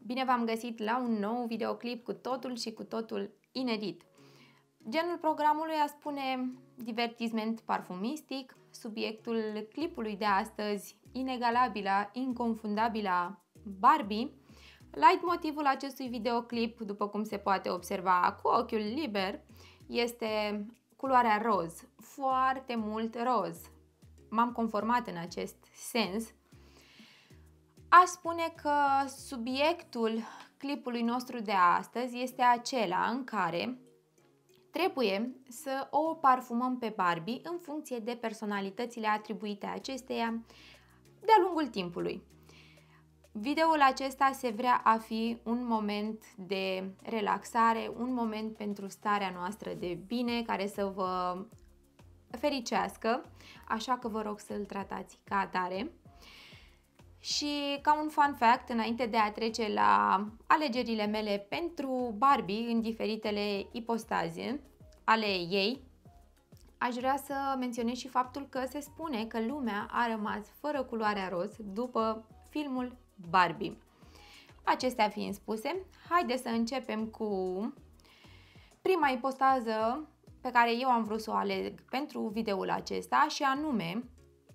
Bine v-am găsit la un nou videoclip cu totul și cu totul inedit. Genul programului a spune divertisment parfumistic, subiectul clipului de astăzi inegalabila, inconfundabilă Barbie. Leitmotivul acestui videoclip, după cum se poate observa cu ochiul liber, este culoarea roz, foarte mult roz. M-am conformat în acest sens. Aș spune că subiectul clipului nostru de astăzi este acela în care trebuie să o parfumăm pe Barbie în funcție de personalitățile atribuite acesteia de-a lungul timpului. Videoul acesta se vrea a fi un moment de relaxare, un moment pentru starea noastră de bine, care să vă fericească, așa că vă rog să-l tratați ca atare. Și ca un fun fact, înainte de a trece la alegerile mele pentru Barbie în diferitele ipostaze ale ei, aș vrea să menționez și faptul că se spune că lumea a rămas fără culoarea roz după filmul Barbie. Acestea fiind spuse, haideți să începem cu prima ipostază pe care eu am vrut să o aleg pentru videoul acesta, și anume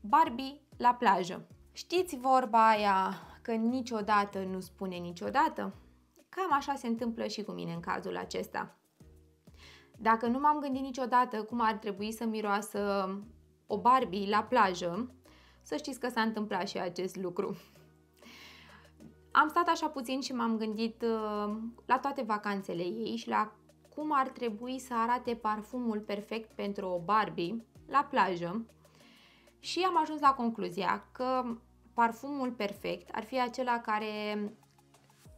Barbie la plajă. Știți vorba aia că niciodată nu spune niciodată? Cam așa se întâmplă și cu mine în cazul acesta. Dacă nu m-am gândit niciodată cum ar trebui să miroasă o Barbie la plajă, să știți că s-a întâmplat și acest lucru. Am stat așa puțin și m-am gândit la toate vacanțele ei și la cum ar trebui să arate parfumul perfect pentru o Barbie la plajă și am ajuns la concluzia că parfumul perfect ar fi acela care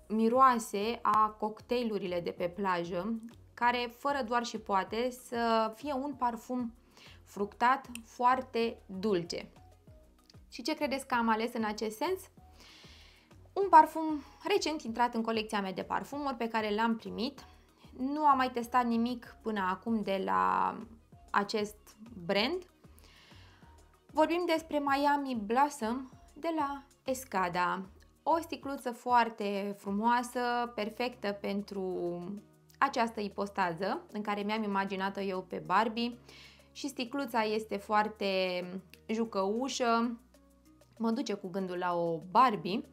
miroase a cocktailurile de pe plajă, care fără doar și poate să fie un parfum fructat foarte dulce. Și ce credeți că am ales în acest sens? Un parfum recent intrat în colecția mea de parfumuri pe care l-am primit. Nu am mai testat nimic până acum de la acest brand. Vorbim despre Miami Blossom de la Escada. O sticluță foarte frumoasă, perfectă pentru această ipostază în care mi-am imaginat-o eu pe Barbie, și sticluța este foarte jucăușă, mă duce cu gândul la o Barbie.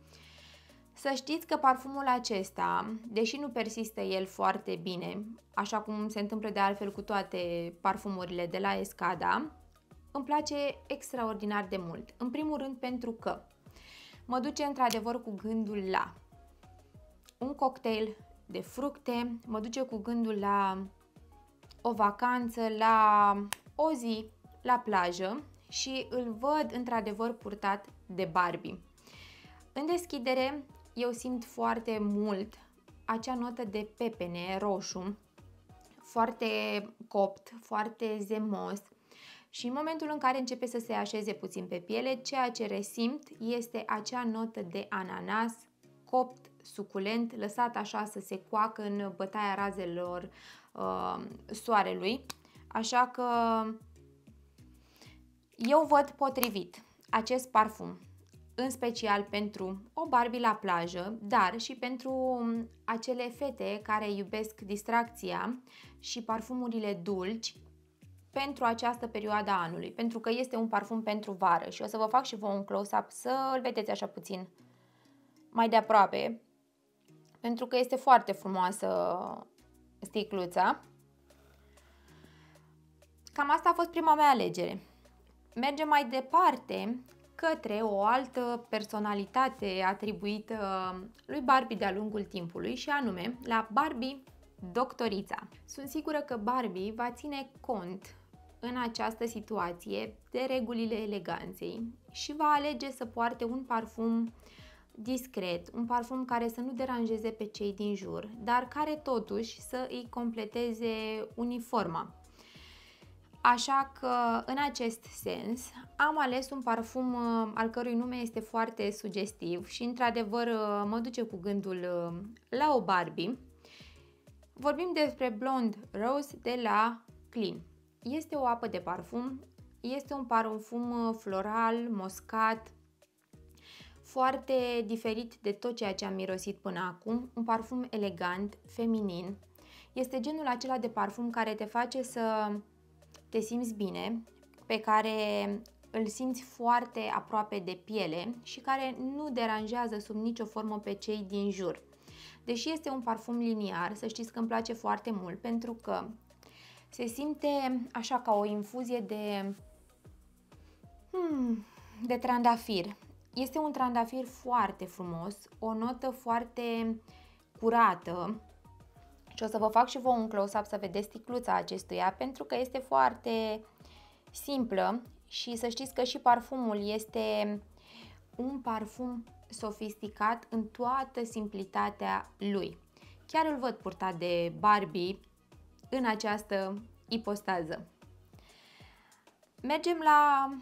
Să știți că parfumul acesta, deși nu persistă el foarte bine, așa cum se întâmplă de altfel cu toate parfumurile de la Escada, îmi place extraordinar de mult. În primul rând pentru că mă duce într-adevăr cu gândul la un cocktail de fructe, mă duce cu gândul la o vacanță, la o zi la plajă și îl văd într-adevăr purtat de Barbie. În deschidere eu simt foarte mult acea notă de pepene roșu, foarte copt, foarte zemos, și în momentul în care începe să se așeze puțin pe piele, ceea ce resimt este acea notă de ananas copt, suculent, lăsat așa să se coacă în bătaia razelor soarelui. Așa că eu văd potrivit acest parfum, în special pentru o Barbie la plajă, dar și pentru acele fete care iubesc distracția și parfumurile dulci pentru această perioadă a anului, pentru că este un parfum pentru vară și o să vă fac și vouă un close-up să îl vedeți așa puțin mai de aproape, pentru că este foarte frumoasă sticluța. Cam asta a fost prima mea alegere. Mergem mai departe către o altă personalitate atribuită lui Barbie de-a lungul timpului, și anume la Barbie doctorița. Sunt sigură că Barbie va ține cont în această situație de regulile eleganței și va alege să poarte un parfum discret, un parfum care să nu deranjeze pe cei din jur, dar care totuși să îi completeze uniforma. Așa că, în acest sens, am ales un parfum al cărui nume este foarte sugestiv și, într-adevăr, mă duce cu gândul la o Barbie. Vorbim despre Blonde Rose de la Clean. Este o apă de parfum, este un parfum floral, moscat, foarte diferit de tot ceea ce am mirosit până acum, un parfum elegant, feminin. Este genul acela de parfum care te face să te simți bine, pe care îl simți foarte aproape de piele și care nu deranjează sub nicio formă pe cei din jur. Deși este un parfum liniar, să știți că îmi place foarte mult pentru că se simte așa ca o infuzie de trandafir. Este un trandafir foarte frumos, o notă foarte curată și o să vă fac și vouă un close-up să vedeți sticluța acestuia pentru că este foarte simplă și să știți că și parfumul este un parfum sofisticat în toată simplitatea lui. Chiar îl văd purtat de Barbie în această ipostază. Mergem la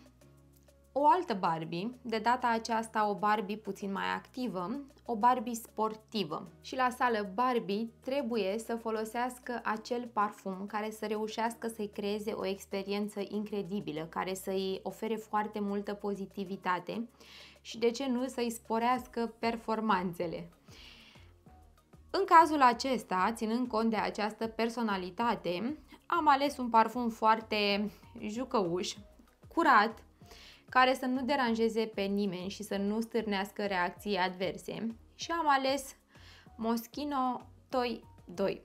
o altă Barbie, de data aceasta o Barbie puțin mai activă, o Barbie sportivă. Și la sală Barbie trebuie să folosească acel parfum care să reușească să-i creeze o experiență incredibilă, care să-i ofere foarte multă pozitivitate și de ce nu să-i sporească performanțele. În cazul acesta, ținând cont de această personalitate, am ales un parfum foarte jucăuș, curat, care să nu deranjeze pe nimeni și să nu stârnească reacții adverse și am ales Moschino Toy 2.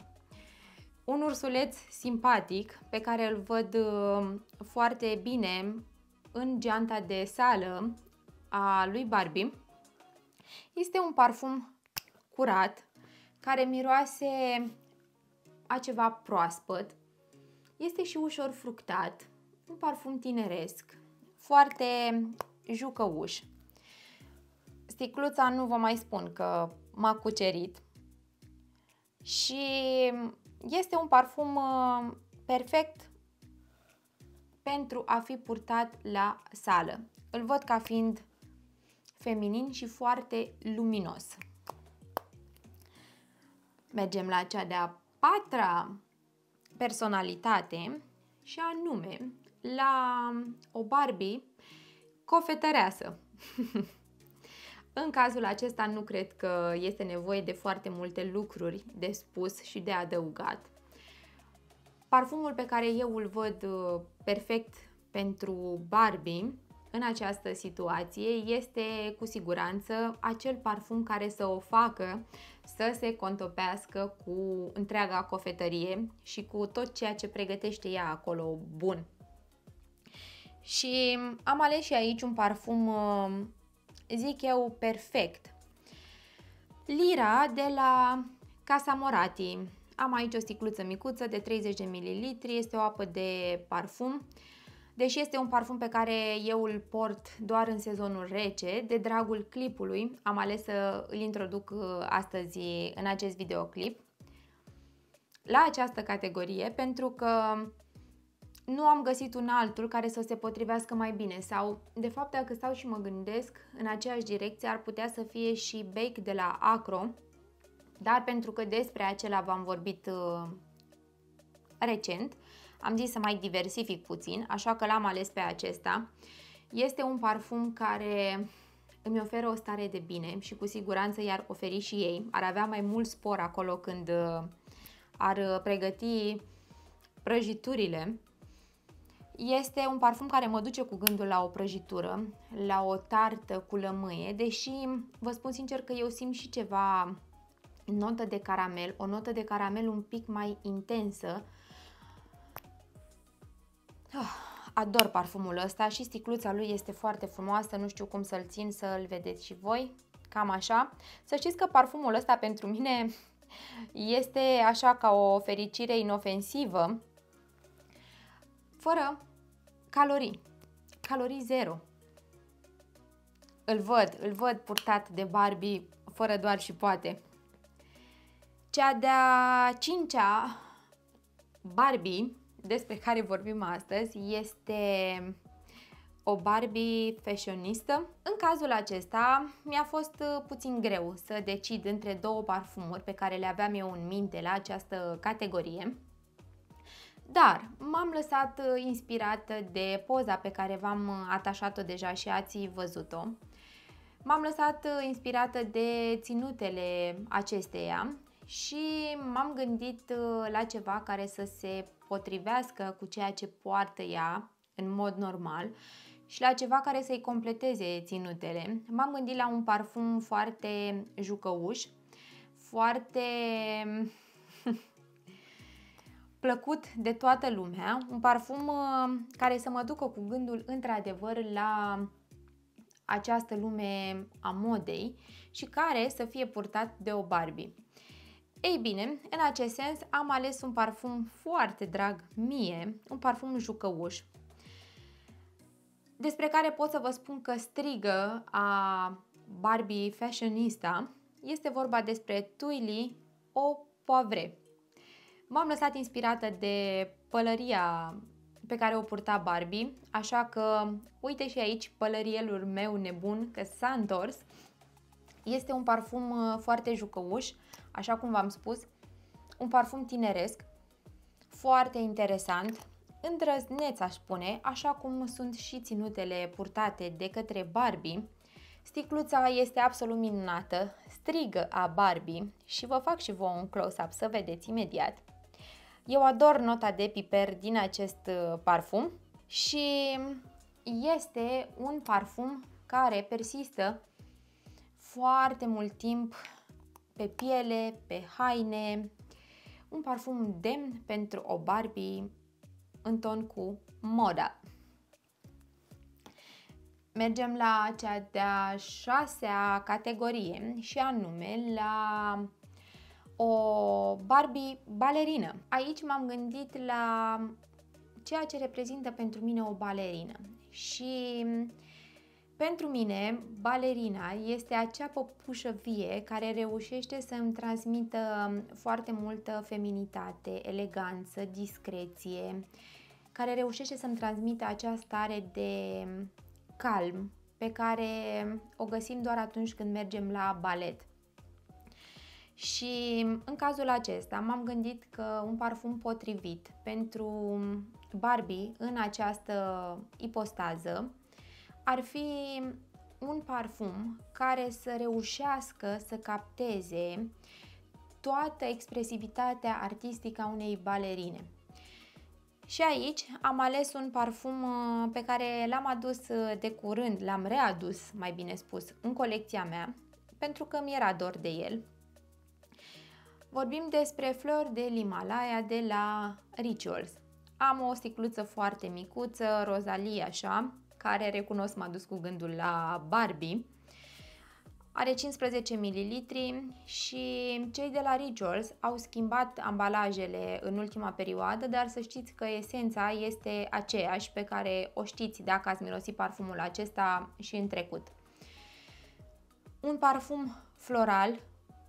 Un ursuleț simpatic pe care îl văd foarte bine în geanta de sală a lui Barbie. Este un parfum curat care miroase a ceva proaspăt. Este și ușor fructat, un parfum tineresc, foarte jucăuș. Sticluța nu vă mai spun că m-a cucerit și este un parfum perfect pentru a fi purtat la sală. Îl văd ca fiind feminin și foarte luminos. Mergem la cea de-a patra personalitate și anume la o Barbie cofetăreasă. În cazul acesta nu cred că este nevoie de foarte multe lucruri de spus și de adăugat. Parfumul pe care eu îl văd perfect pentru Barbie în această situație este cu siguranță acel parfum care să o facă să se contopească cu întreaga cofetărie și cu tot ceea ce pregătește ea acolo bun. Și am ales și aici un parfum, zic eu, perfect. Lira de la Casa Moratti. Am aici o sticluță micuță de 30 de ml, este o apă de parfum. Deși este un parfum pe care eu îl port doar în sezonul rece, de dragul clipului am ales să îl introduc astăzi în acest videoclip la această categorie pentru că nu am găsit un altul care să se potrivească mai bine sau, de fapt, dacă stau și mă gândesc, în aceeași direcție ar putea să fie și Bake de la Acro, dar pentru că despre acela v-am vorbit recent, am zis să mai diversific puțin, așa că l-am ales pe acesta. Este un parfum care îmi oferă o stare de bine și cu siguranță i-ar oferi și ei. Ar avea mai mult spor acolo când ar pregăti prăjiturile. Este un parfum care mă duce cu gândul la o prăjitură, la o tartă cu lămâie, deși vă spun sincer că eu simt și ceva notă de caramel, o notă de caramel un pic mai intensă. Ador parfumul ăsta și sticluța lui este foarte frumoasă, nu știu cum să-l țin să-l vedeți și voi, cam așa. Să știți că parfumul ăsta pentru mine este așa ca o fericire inofensivă, fără calorii zero. Îl văd purtat de Barbie fără doar și poate. Cea de-a cincea Barbie despre care vorbim astăzi este o Barbie fashionistă. În cazul acesta mi-a fost puțin greu să decid între două parfumuri pe care le aveam eu în minte la această categorie, dar m-am lăsat inspirată de poza pe care v-am atașat-o deja și ați văzut-o. M-am lăsat inspirată de ținutele acesteia și m-am gândit la ceva care să se potrivească cu ceea ce poartă ea în mod normal și la ceva care să-i completeze ținutele. M-am gândit la un parfum foarte jucăuș, foarte plăcut de toată lumea, un parfum care să mă ducă cu gândul într-adevăr la această lume a modei și care să fie purtat de o Barbie. Ei bine, în acest sens am ales un parfum foarte drag mie, un parfum jucăuș, despre care pot să vă spun că strigă a Barbie fashionista. Este vorba despre Tuili Eau Poivre. M-am lăsat inspirată de pălăria pe care o purta Barbie, așa că uite și aici pălărielul meu nebun că s-a întors. Este un parfum foarte jucăuș, așa cum v-am spus, un parfum tineresc, foarte interesant, îndrăzneț aș spune, așa cum sunt și ținutele purtate de către Barbie. Sticluța este absolut minunată, strigă a Barbie și vă fac și vouă un close-up să vedeți imediat. Eu ador nota de piper din acest parfum și este un parfum care persistă foarte mult timp pe piele, pe haine, un parfum demn pentru o Barbie în ton cu moda. Mergem la cea de-a 6-a categorie și anume la o Barbie balerină. Aici m-am gândit la ceea ce reprezintă pentru mine o balerină și pentru mine balerina este acea păpușă vie care reușește să îmi transmită foarte multă feminitate, eleganță, discreție, care reușește să-mi transmită acea stare de calm pe care o găsim doar atunci când mergem la balet. Și în cazul acesta m-am gândit că un parfum potrivit pentru Barbie în această ipostază ar fi un parfum care să reușească să capteze toată expresivitatea artistică a unei balerine. Și aici am ales un parfum pe care l-am adus de curând, l-am readus, mai bine spus, în colecția mea, pentru că mi-era dor de el. Vorbim despre flori de Himalaya de la Rituals. Am o sticluță foarte micuță, rozalie așa, care recunosc m-a dus cu gândul la Barbie. Are 15 ml și cei de la Rituals au schimbat ambalajele în ultima perioadă, dar să știți că esența este aceeași pe care o știți dacă ați mirosit parfumul acesta și în trecut. Un parfum floral,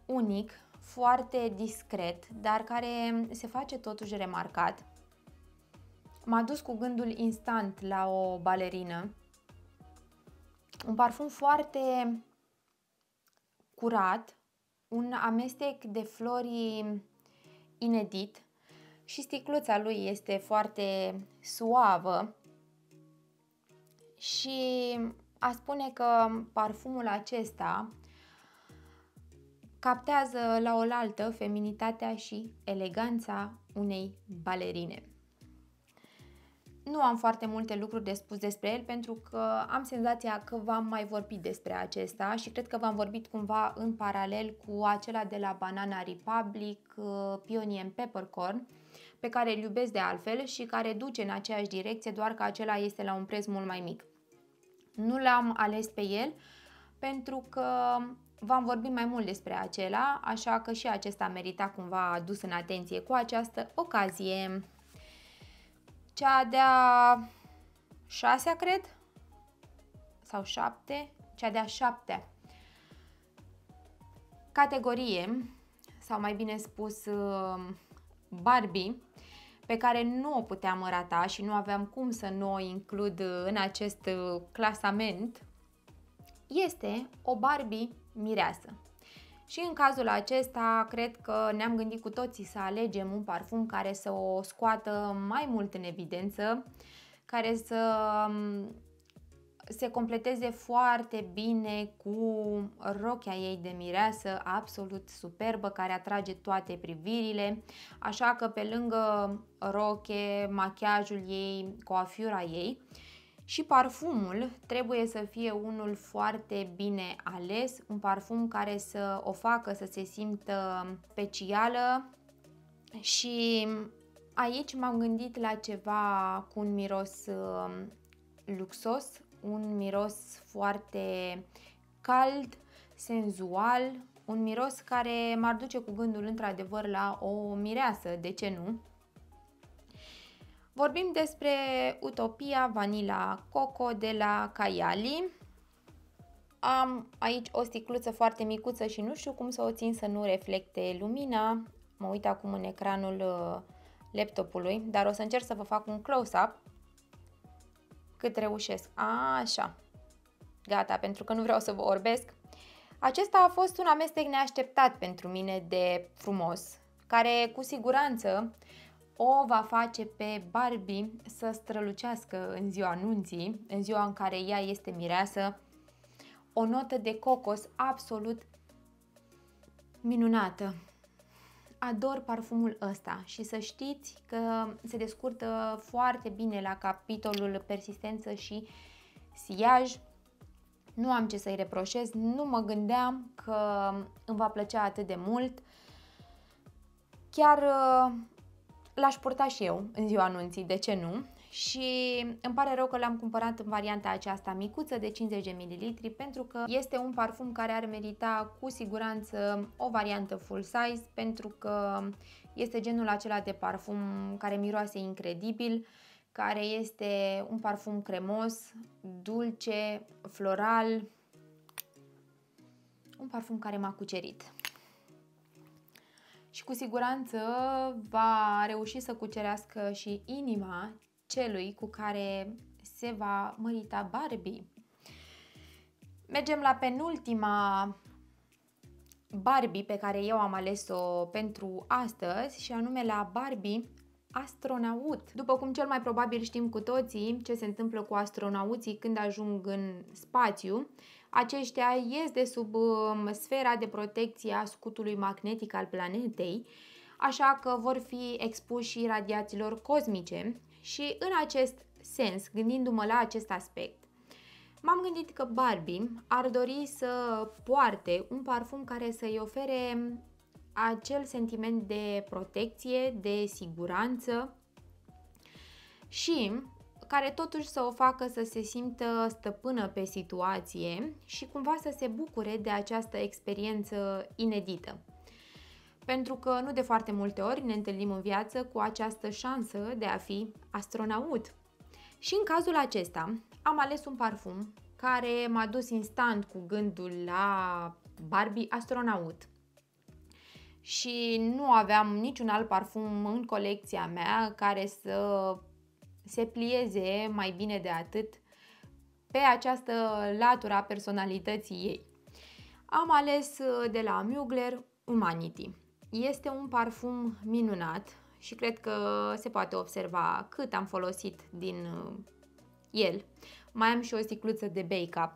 unic, foarte discret, dar care se face totuși remarcat. M-a dus cu gândul instant la o balerină. Un parfum foarte curat, un amestec de flori inedit și sticluța lui este foarte suavă și a spune că parfumul acesta captează la oaltă feminitatea și eleganța unei balerine. Nu am foarte multe lucruri de spus despre el pentru că am senzația că v-am mai vorbit despre acesta și cred că v-am vorbit cumva în paralel cu acela de la Banana Republic, Peony and Peppercorn, pe care îl iubesc de altfel și care duce în aceeași direcție, doar că acela este la un preț mult mai mic. Nu l-am ales pe el pentru că v-am vorbit mai mult despre acela, așa că și acesta merita cumva adus în atenție cu această ocazie. Cea de-a 6-a, cred, sau 7, cea de-a 7-a categorie, sau mai bine spus Barbie, pe care nu o puteam rata și nu aveam cum să nu o includ în acest clasament, este o Barbie mireasă. Și în cazul acesta, cred că ne-am gândit cu toții să alegem un parfum care să o scoată mai mult în evidență, care să se completeze foarte bine cu rochia ei de mireasă absolut superbă, care atrage toate privirile, așa că pe lângă roche, machiajul ei, coafiura ei și parfumul trebuie să fie unul foarte bine ales, un parfum care să o facă să se simtă specială. Și aici m-am gândit la ceva cu un miros luxos, un miros foarte cald, senzual, un miros care m-ar duce cu gândul într-adevăr la o mireasă, de ce nu? Vorbim despre Utopia Vanilla Coco de la Kayali. Am aici o sticluță foarte micuță și nu știu cum să o țin să nu reflecte lumina. Mă uit acum în ecranul laptopului, dar o să încerc să vă fac un close-up cât reușesc. Așa, gata, pentru că nu vreau să vă orbesc. Acesta a fost un amestec neașteptat pentru mine de frumos, care cu siguranță o va face pe Barbie să strălucească în ziua anunții, în ziua în care ea este mireasă. O notă de cocos absolut minunată. Ador parfumul ăsta și să știți că se descurcă foarte bine la capitolul persistență și siaj. Nu am ce să-i reproșez, nu mă gândeam că îmi va plăcea atât de mult. Chiar l-aș purta și eu în ziua anunții, de ce nu? Și îmi pare rău că l-am cumpărat în varianta aceasta micuță de 50 de ml pentru că este un parfum care ar merita cu siguranță o variantă full size, pentru că este genul acela de parfum care miroase incredibil, care este un parfum cremos, dulce, floral, un parfum care m-a cucerit. Și cu siguranță va reuși să cucerească și inima celui cu care se va mărita Barbie. Mergem la penultima Barbie pe care eu am ales-o pentru astăzi și anume la Barbie astronaut. După cum cel mai probabil știm cu toții ce se întâmplă cu astronauții când ajung în spațiu, aceștia ies de sub sfera de protecție a scutului magnetic al planetei, așa că vor fi expuși radiațiilor cosmice și în acest sens, gândindu-mă la acest aspect, m-am gândit că Barbie ar dori să poarte un parfum care să-i ofere acel sentiment de protecție, de siguranță și care totuși să o facă să se simtă stăpână pe situație și cumva să se bucure de această experiență inedită. Pentru că nu de foarte multe ori ne întâlnim în viață cu această șansă de a fi astronaut. Și în cazul acesta am ales un parfum care m-a dus instant cu gândul la Barbie astronaut. Și nu aveam niciun alt parfum în colecția mea care să se plieze mai bine de atât pe această latură a personalității ei. Am ales de la Mugler Humanity. Este un parfum minunat și cred că se poate observa cât am folosit din el. Mai am și o sticluță de Bake-up.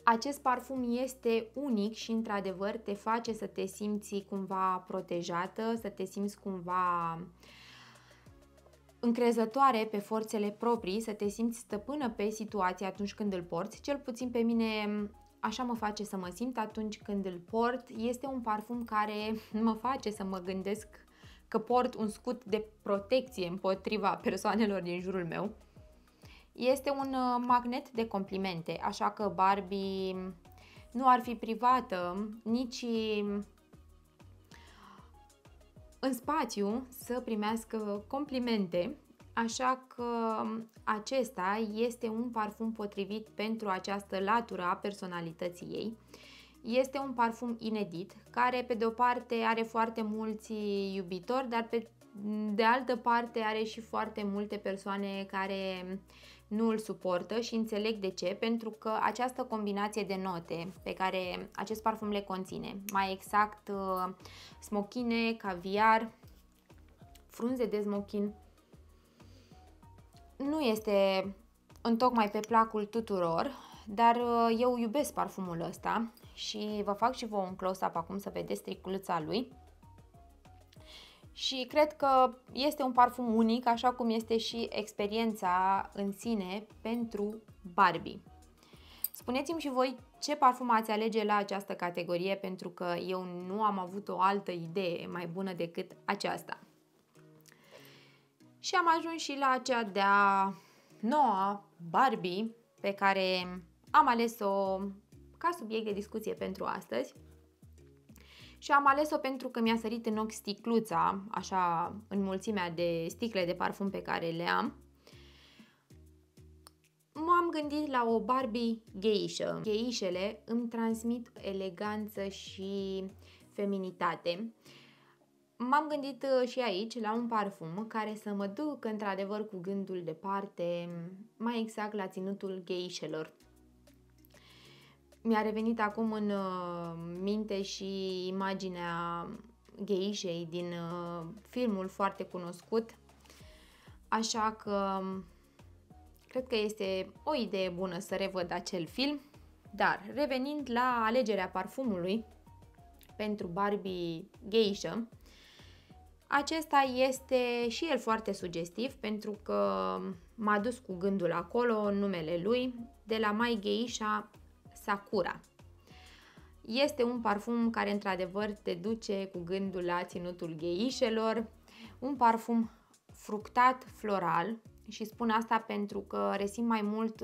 Acest parfum este unic și într-adevăr te face să te simți cumva protejată, să te simți cumva încrezătoare pe forțele proprii, să te simți stăpână pe situație atunci când îl porți. Cel puțin pe mine așa mă face să mă simt atunci când îl port. Este un parfum care mă face să mă gândesc că port un scut de protecție împotriva persoanelor din jurul meu. Este un magnet de complimente, așa că Barbie nu ar fi privată nici în spațiu să primească complimente, așa că acesta este un parfum potrivit pentru această latură a personalității ei. Este un parfum inedit, care pe de o parte are foarte mulți iubitori, dar de altă parte are și foarte multe persoane care nu îl suportă și înțeleg de ce, pentru că această combinație de note pe care acest parfum le conține, mai exact smochine, caviar, frunze de smochin, nu este întocmai pe placul tuturor, dar eu iubesc parfumul ăsta și vă fac și vouă un close-up acum să vedeți striculița lui. Și cred că este un parfum unic, așa cum este și experiența în sine pentru Barbie. Spuneți-mi și voi ce parfum ați alege la această categorie, pentru că eu nu am avut o altă idee mai bună decât aceasta. Și am ajuns și la cea de-a noua Barbie, pe care am ales-o ca subiect de discuție pentru astăzi. Și am ales-o pentru că mi-a sărit în ochi sticluța, așa în mulțimea de sticle de parfum pe care le am. M-am gândit la o Barbie geisha. Geișele îmi transmit eleganță și feminitate. M-am gândit și aici la un parfum care să mă ducă într-adevăr cu gândul departe, mai exact la ținutul geișelor. Mi-a revenit acum în minte și imaginea geișei din filmul foarte cunoscut, așa că cred că este o idee bună să revăd acel film. Dar revenind la alegerea parfumului pentru Barbie geisha, acesta este și el foarte sugestiv pentru că m-a dus cu gândul acolo în numele lui, de la My Geisha Sakura. Este un parfum care într-adevăr te duce cu gândul la ținutul gheișelor, un parfum fructat, floral, și spun asta pentru că resimt mai mult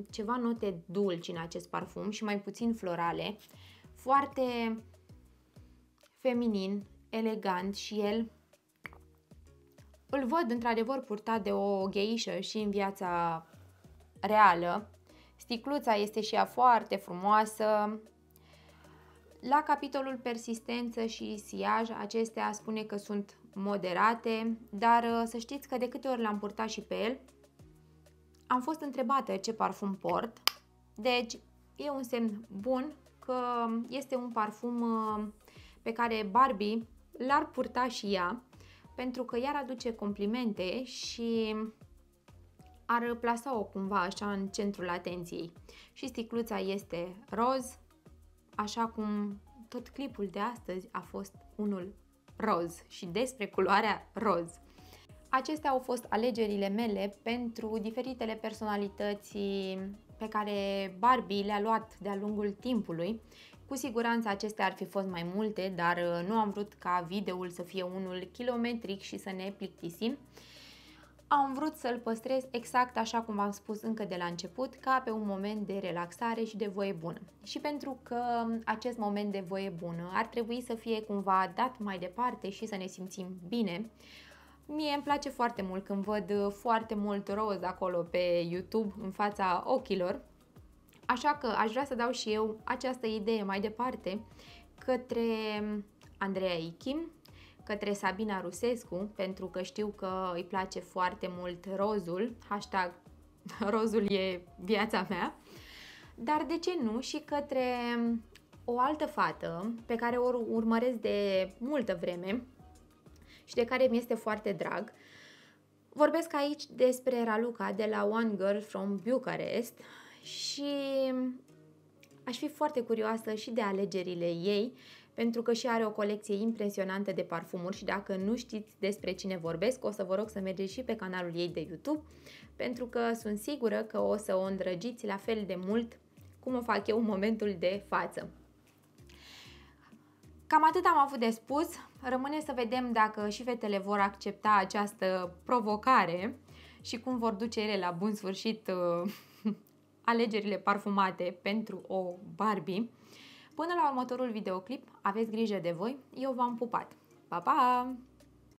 ceva note dulci în acest parfum și mai puțin florale, foarte feminin, elegant și el. Îl văd într-adevăr purtat de o gheișă și în viața reală. Sticluța este și ea foarte frumoasă. La capitolul persistență și siaj, acestea spune că sunt moderate, dar să știți că de câte ori l-am purtat și pe el, am fost întrebată ce parfum port, deci e un semn bun că este un parfum pe care Barbie l-ar purta și ea, pentru că ea aduce complimente și ar plasa-o cumva așa în centrul atenției. Și sticluța este roz, așa cum tot clipul de astăzi a fost unul roz și despre culoarea roz. Acestea au fost alegerile mele pentru diferitele personalități pe care Barbie le-a luat de-a lungul timpului. Cu siguranță acestea ar fi fost mai multe, dar nu am vrut ca videoul să fie unul kilometric și să ne plictisim. Am vrut să-l păstrez exact așa cum v-am spus încă de la început, ca pe un moment de relaxare și de voie bună. Și pentru că acest moment de voie bună ar trebui să fie cumva dat mai departe și să ne simțim bine, mie îmi place foarte mult când văd foarte mult roz acolo pe YouTube în fața ochilor, așa că aș vrea să dau și eu această idee mai departe către Andreea Ichim, către Sabina Rusescu, pentru că știu că îi place foarte mult rozul, hashtag rozul e viața mea, dar de ce nu și către o altă fată pe care o urmăresc de multă vreme și de care mi este foarte drag. Vorbesc aici despre Raluca de la One Girl from Bucharest și aș fi foarte curioasă și de alegerile ei, pentru că și are o colecție impresionantă de parfumuri și dacă nu știți despre cine vorbesc, o să vă rog să mergeți și pe canalul ei de YouTube, pentru că sunt sigură că o să o îndrăgiți la fel de mult cum o fac eu în momentul de față. Cam atât am avut de spus, rămâne să vedem dacă și fetele vor accepta această provocare și cum vor duce ele la bun sfârșit alegerile parfumate pentru o Barbie. Până la următorul videoclip, aveți grijă de voi, eu v-am pupat! Pa, pa!